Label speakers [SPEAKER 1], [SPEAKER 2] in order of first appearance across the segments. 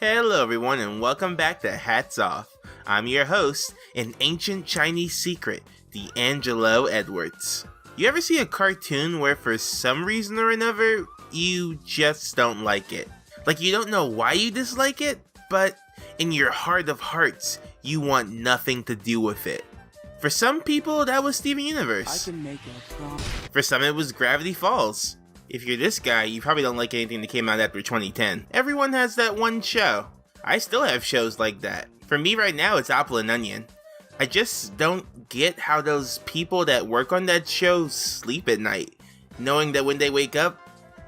[SPEAKER 1] Hello everyone and welcome back to Hats Off. I'm your host, an ancient Chinese secret, D'Angelo Edwards. You ever see a cartoon where for some reason or another, you just don't like it? Like you don't know why you dislike it, but in your heart of hearts, you want nothing to do with it. For some people, that was Steven Universe. For some, it was Gravity Falls. If you're this guy, you probably don't like anything that came out after 2010. Everyone has that one show. I still have shows like that. For me right now, it's Apple and Onion. I just don't get how those people that work on that show sleep at night, knowing that when they wake up,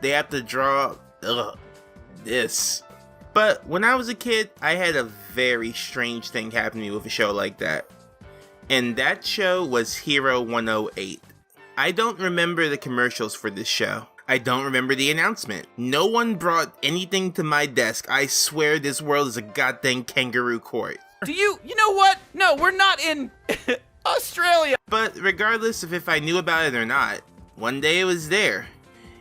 [SPEAKER 1] they have to draw, this. But when I was a kid, I had a very strange thing happen to me with a show like that. And that show was Hero 108. I don't remember the commercials for this show. I don't remember the announcement. No one brought anything to my desk. I swear this world is a goddamn kangaroo court.
[SPEAKER 2] You know what? No, we're not in Australia.
[SPEAKER 1] But regardless of if I knew about it or not, one day it was there.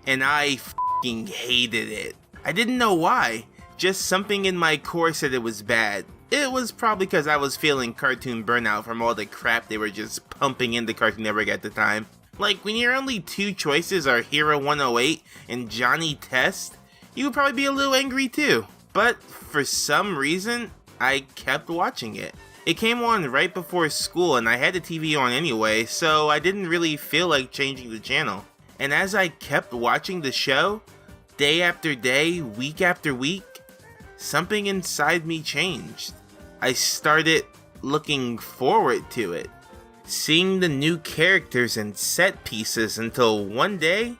[SPEAKER 1] And I f***ing hated it. I didn't know why. Just something in my core said it was bad. It was probably because I was feeling cartoon burnout from all the crap they were just pumping into Cartoon Network at the time. Like, when your only two choices are Hero 108 and Johnny Test, you would probably be a little angry too. But for some reason, I kept watching it. It came on right before school and I had the TV on anyway, so I didn't really feel like changing the channel. And as I kept watching the show, day after day, week after week, something inside me changed. I started looking forward to it. Seeing the new characters and set pieces until one day,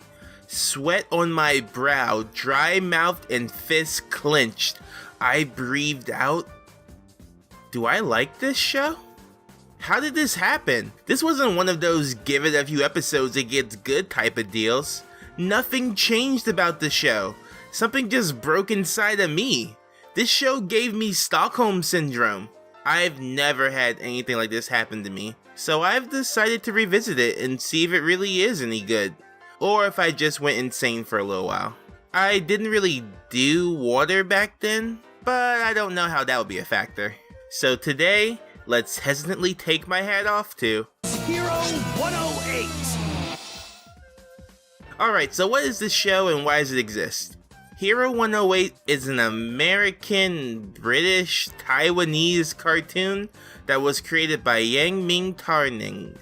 [SPEAKER 1] sweat on my brow, dry mouthed and fists clenched, I breathed out, do I like this show? How did this happen? This wasn't one of those give it a few episodes it gets good type of deals. Nothing changed about the show. Something just broke inside of me. This show gave me Stockholm Syndrome. I've never had anything like this happen to me. So I've decided to revisit it and see if it really is any good, or if I just went insane for a little while. I didn't really do water back then, but I don't know how that would be a factor. So today, let's hesitantly take my hat off to
[SPEAKER 2] Hero 108.
[SPEAKER 1] Alright, so what is this show and why does it exist? Hero 108 is an American, British, Taiwanese cartoon that was created by Yang Ming Tarn.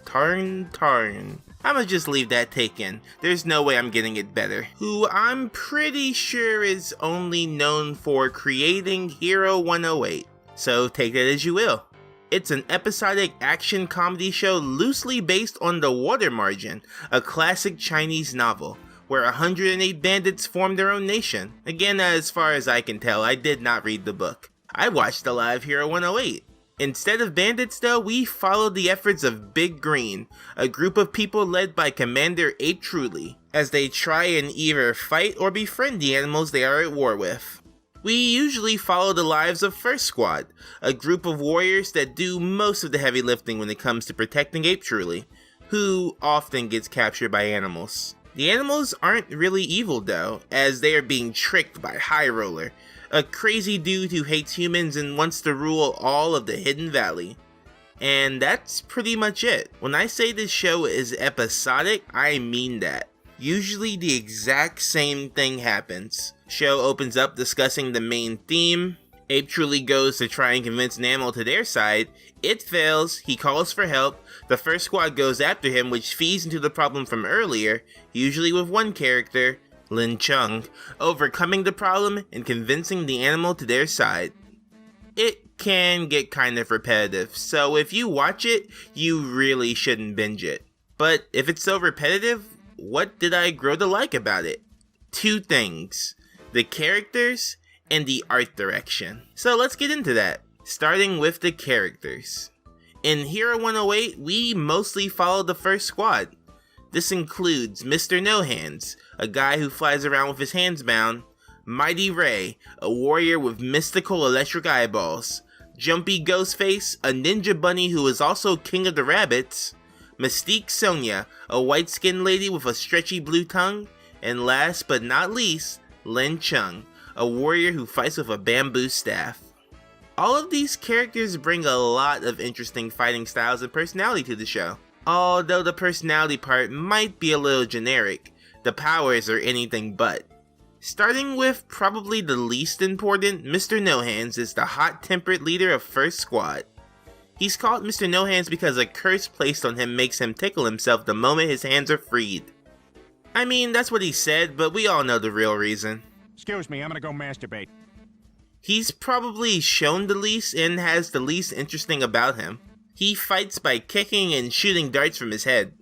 [SPEAKER 1] I'ma just leave that taken. There's no way I'm getting it better. Who I'm pretty sure is only known for creating Hero 108. So take that as you will. It's an episodic action comedy show loosely based on The Water Margin, a classic Chinese novel, where 108 bandits form their own nation. Again, as far as I can tell, I did not read the book. I watched a live Hero 108. Instead of bandits though, we followed the efforts of Big Green, a group of people led by Commander Ape Truly, as they try and either fight or befriend the animals they are at war with. We usually follow the lives of First Squad, a group of warriors that do most of the heavy lifting when it comes to protecting Ape Truly, who often gets captured by animals. The animals aren't really evil though, as they are being tricked by High Roller, a crazy dude who hates humans and wants to rule all of the Hidden Valley. And that's pretty much it. When I say this show is episodic, I mean that. Usually the exact same thing happens. Show opens up discussing the main theme. Ape Truly goes to try and convince an animal to their side. It fails, he calls for help, the First Squad goes after him, which feeds into the problem from earlier, usually with one character, Lin Chung, overcoming the problem and convincing the animal to their side. It can get kind of repetitive, so if you watch it, you really shouldn't binge it. But if it's so repetitive, what did I grow to like about it? Two things: the characters and the art direction. So let's get into that, starting with the characters. In Hero 108, we mostly follow the First Squad. This includes Mr. No Hands, a guy who flies around with his hands bound, Mighty Ray, a warrior with mystical electric eyeballs, Jumpy Ghostface, a ninja bunny who is also king of the rabbits, Mystique Sonja, a white-skinned lady with a stretchy blue tongue, and last but not least, Lin Chung, a warrior who fights with a bamboo staff. All of these characters bring a lot of interesting fighting styles and personality to the show. Although the personality part might be a little generic, the powers are anything but. Starting with probably the least important, Mr. No Hands is the hot-tempered leader of First Squad. He's called Mr. No Hands because a curse placed on him makes him tickle himself the moment his hands are freed. I mean, that's what he said, but we all know the real reason.
[SPEAKER 3] Excuse me, I'm gonna go masturbate.
[SPEAKER 1] He's probably shown the least and has the least interesting about him. He fights by kicking and shooting darts from his head.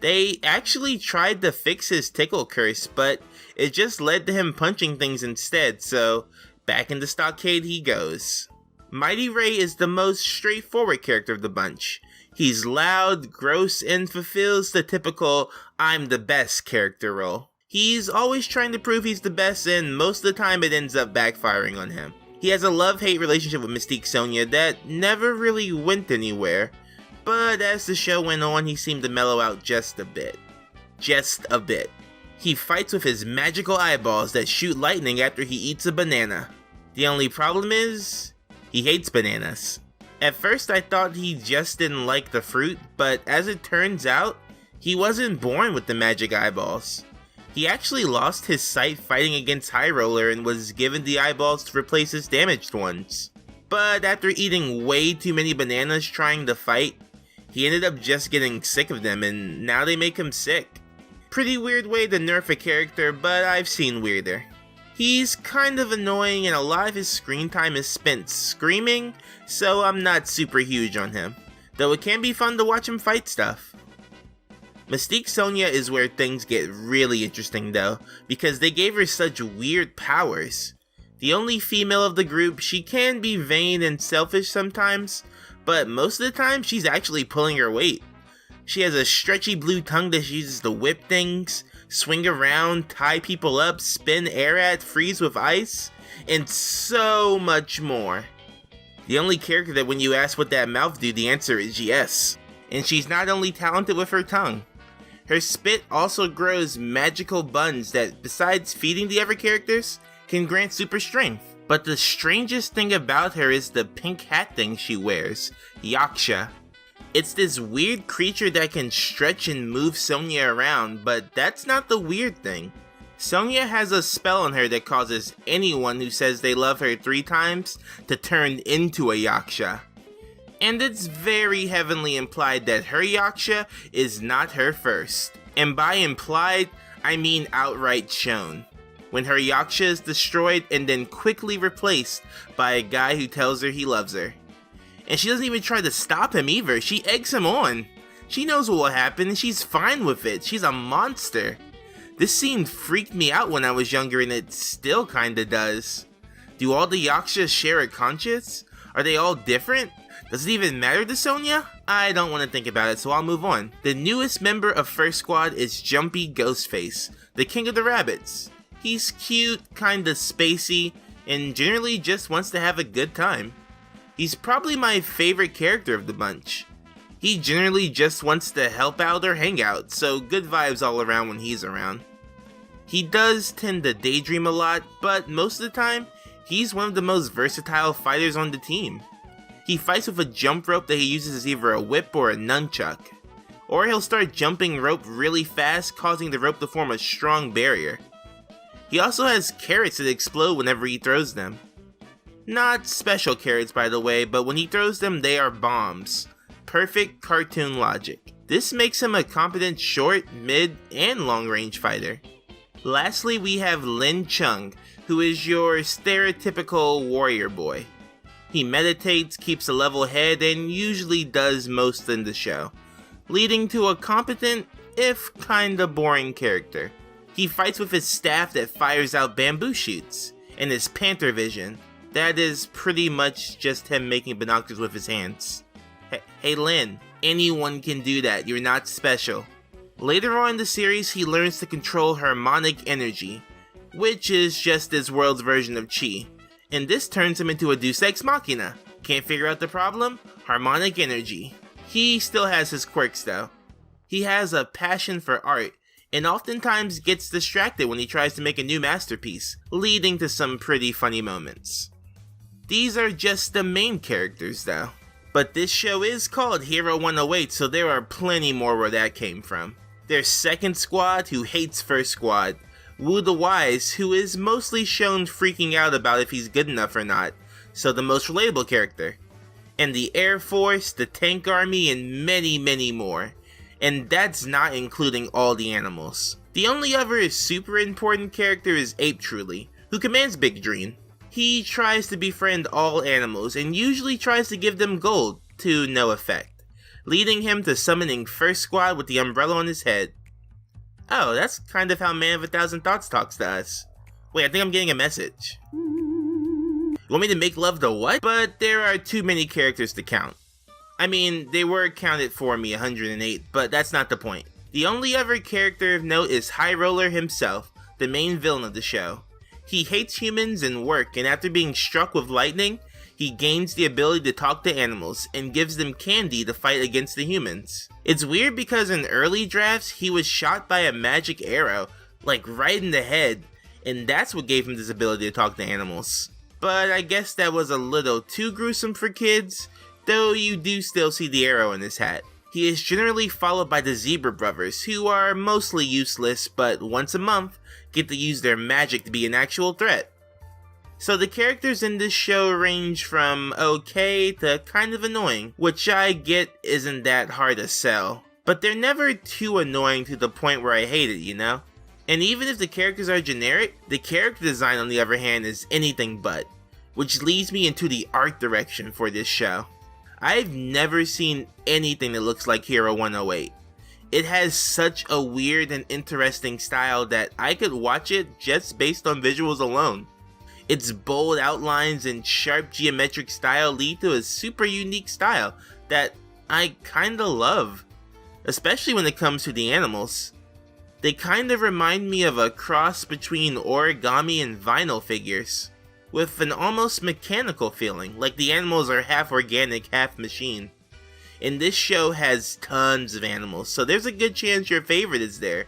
[SPEAKER 1] They actually tried to fix his tickle curse, but it just led to him punching things instead, so back in the stockade he goes. Mighty Ray is the most straightforward character of the bunch. He's loud, gross, and fulfills the typical I'm the best character role. He's always trying to prove he's the best, and most of the time it ends up backfiring on him. He has a love-hate relationship with Mystique Sonja that never really went anywhere, but as the show went on, he seemed to mellow out just a bit. Just a bit. He fights with his magical eyeballs that shoot lightning after he eats a banana. The only problem is, he hates bananas. At first I thought he just didn't like the fruit, but as it turns out, he wasn't born with the magic eyeballs. He actually lost his sight fighting against High Roller and was given the eyeballs to replace his damaged ones. But after eating way too many bananas trying to fight, he ended up just getting sick of them and now they make him sick. Pretty weird way to nerf a character, but I've seen weirder. He's kind of annoying and a lot of his screen time is spent screaming, so I'm not super huge on him. Though it can be fun to watch him fight stuff. Mystique Sonja is where things get really interesting though, because they gave her such weird powers. The only female of the group, she can be vain and selfish sometimes, but most of the time she's actually pulling her weight. She has a stretchy blue tongue that she uses to whip things, swing around, tie people up, spin air at, freeze with ice, and so much more. The only character that when you ask what that mouth do, the answer is yes. And she's not only talented with her tongue. Her spit also grows magical buns that, besides feeding the other characters, can grant super strength. But the strangest thing about her is the pink hat thing she wears, Yaksha. It's this weird creature that can stretch and move Sonja around, but that's not the weird thing. Sonja has a spell on her that causes anyone who says they love her 3 times to turn into a Yaksha. And it's very heavily implied that her Yaksha is not her first. And by implied, I mean outright shown. When her Yaksha is destroyed and then quickly replaced by a guy who tells her he loves her. And she doesn't even try to stop him either, she eggs him on. She knows what will happen and she's fine with it, she's a monster. This scene freaked me out when I was younger and it still kinda does. Do all the Yakshas share a conscience? Are they all different? Does it even matter to Sonja? I don't want to think about it, so I'll move on. The newest member of First Squad is Jumpy Ghostface, the king of the rabbits. He's cute, kinda spacey, and generally just wants to have a good time. He's probably my favorite character of the bunch. He generally just wants to help out or hang out, so good vibes all around when he's around. He does tend to daydream a lot, but most of the time, he's one of the most versatile fighters on the team. He fights with a jump rope that he uses as either a whip or a nunchuck. Or he'll start jumping rope really fast, causing the rope to form a strong barrier. He also has carrots that explode whenever he throws them. Not special carrots by the way, but when he throws them they are bombs. Perfect cartoon logic. This makes him a competent short, mid, and long range fighter. Lastly we have Lin Chung, who is your stereotypical warrior boy. He meditates, keeps a level head, and usually does most in the show, leading to a competent, if kinda boring character. He fights with his staff that fires out bamboo shoots, and his panther vision. That is pretty much just him making binoculars with his hands. Hey Lin, anyone can do that, you're not special. Later on in the series, he learns to control harmonic energy, which is just this world's version of chi. And this turns him into a Deus Ex Machina. Can't figure out the problem? Harmonic energy. He still has his quirks though. He has a passion for art, and oftentimes gets distracted when he tries to make a new masterpiece, leading to some pretty funny moments. These are just the main characters though. But this show is called Hero 108, so there are plenty more where that came from. There's Second Squad, who hates First Squad, Wu the Wise, who is mostly shown freaking out about if he's good enough or not, so the most relatable character. And the Air Force, the Tank Army, and many more. And that's not including all the animals. The only other super important character is Ape Truly, who commands Big Dream. He tries to befriend all animals and usually tries to give them gold, to no effect, leading him to summoning First Squad with the umbrella on his head. Oh, that's kind of how Man of 1,000 Thoughts talks to us. Wait, I think I'm getting a message. You want me to make love to what? But there are too many characters to count. I mean, they were counted for me 108, but that's not the point. The only other character of note is High Roller himself, the main villain of the show. He hates humans and work, and after being struck with lightning, he gains the ability to talk to animals and gives them candy to fight against the humans. It's weird because in early drafts, he was shot by a magic arrow, like right in the head, and that's what gave him this ability to talk to animals. But I guess that was a little too gruesome for kids, though you do still see the arrow in his hat. He is generally followed by the Zebra Brothers, who are mostly useless, but once a month, get to use their magic to be an actual threat. So the characters in this show range from okay to kind of annoying, which I get isn't that hard to sell. But they're never too annoying to the point where I hate it, you know? And even if the characters are generic, the character design on the other hand is anything but, which leads me into the art direction for this show. I've never seen anything that looks like Hero 108. It has such a weird and interesting style that I could watch it just based on visuals alone. Its bold outlines and sharp geometric style lead to a super unique style that I kinda love, especially when it comes to the animals. They kinda remind me of a cross between origami and vinyl figures, with an almost mechanical feeling, like the animals are half organic, half machine. And this show has tons of animals, so there's a good chance your favorite is there.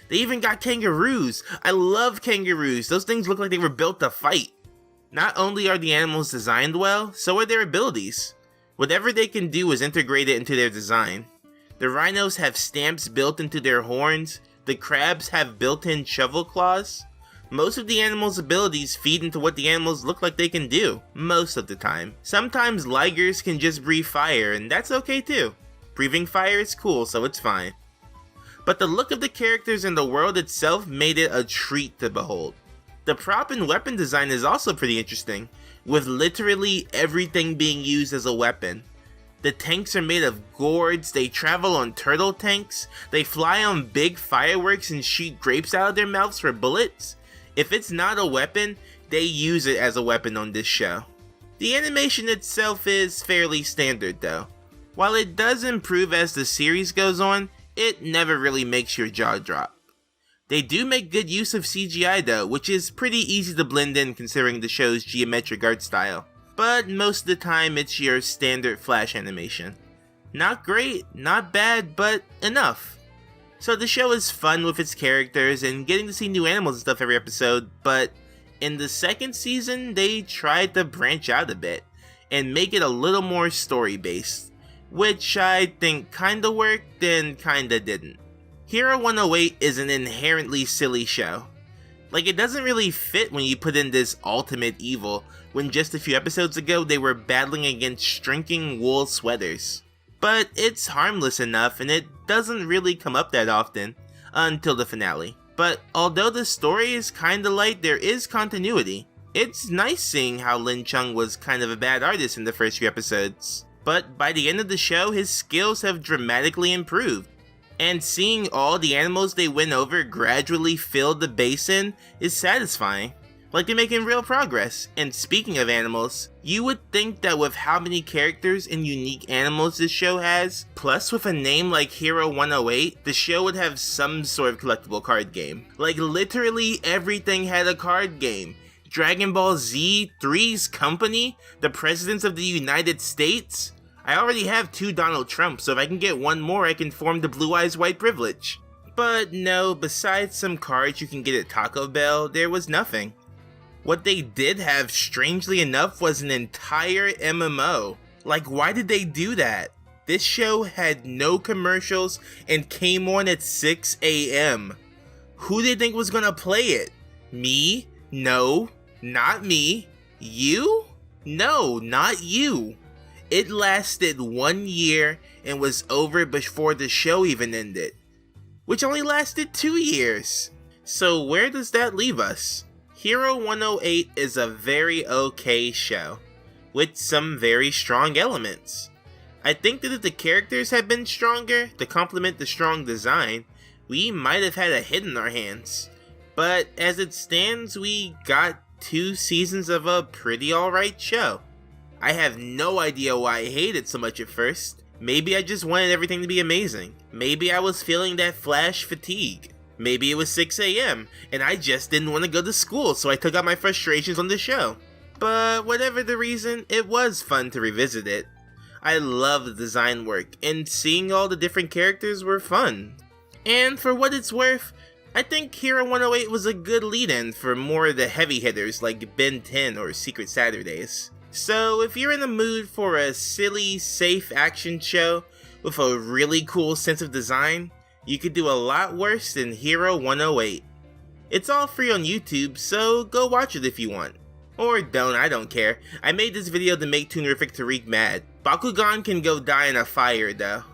[SPEAKER 1] They even got kangaroos! I love kangaroos, those things look like they were built to fight. Not only are the animals designed well, so are their abilities. Whatever they can do is integrated into their design. The rhinos have stamps built into their horns, the crabs have built-in shovel claws. Most of the animals' abilities feed into what the animals look like they can do, most of the time. Sometimes ligers can just breathe fire, and that's okay too. Breathing fire is cool, so it's fine. But the look of the characters and the world itself made it a treat to behold. The prop and weapon design is also pretty interesting, with literally everything being used as a weapon. The tanks are made of gourds, they travel on turtle tanks, they fly on big fireworks and shoot grapes out of their mouths for bullets. If it's not a weapon, they use it as a weapon on this show. The animation itself is fairly standard though. While it does improve as the series goes on, it never really makes your jaw drop. They do make good use of CGI though, which is pretty easy to blend in considering the show's geometric art style. But most of the time it's your standard Flash animation. Not great, not bad, but enough. So the show is fun with its characters and getting to see new animals and stuff every episode, but in the second season they tried to branch out a bit and make it a little more story based, which I think kinda worked and kinda didn't. Hero 108 is an inherently silly show. Like, it doesn't really fit when you put in this ultimate evil, when just a few episodes ago they were battling against shrinking wool sweaters. But it's harmless enough and it doesn't really come up that often, until the finale. But although the story is kinda light, there is continuity. It's nice seeing how Lin Chung was kind of a bad artist in the first few episodes, but by the end of the show his skills have dramatically improved. And seeing all the animals they win over gradually fill the basin is satisfying. Like they're making real progress. And speaking of animals, you would think that with how many characters and unique animals this show has, plus with a name like Hero 108, the show would have some sort of collectible card game. Like literally everything had a card game. Dragon Ball Z, Three's Company, the Presidents of the United States. I already have 2 Donald Trumps, so if I can get one more I can form the Blue Eyes White Privilege. But no, besides some cards you can get at Taco Bell, there was nothing. What they did have, strangely enough, was an entire MMO. Like, why did they do that? This show had no commercials and came on at 6 a.m. Who did they think was gonna play it? Me? No, not me. You? No, not you. It lasted 1 year and was over before the show even ended, which only lasted 2 years. So where does that leave us? Hero 108 is a very okay show, with some very strong elements. I think that if the characters had been stronger to complement the strong design, we might have had a hit in our hands. But as it stands, we got 2 seasons of a pretty alright show. I have no idea why I hated it so much at first. Maybe I just wanted everything to be amazing. Maybe I was feeling that Flash fatigue. Maybe it was 6 a.m. and I just didn't want to go to school, so I took out my frustrations on the show. But whatever the reason, it was fun to revisit it. I love the design work, and seeing all the different characters were fun. And for what it's worth, I think Hero 108 was a good lead-in for more of the heavy hitters like Ben 10 or Secret Saturdays. So if you're in the mood for a silly, safe action show with a really cool sense of design, you could do a lot worse than Hero 108. It's all free on YouTube, so go watch it if you want. Or don't, I don't care. I made this video to make Toonerific Tariq mad. Bakugan can go die in a fire though.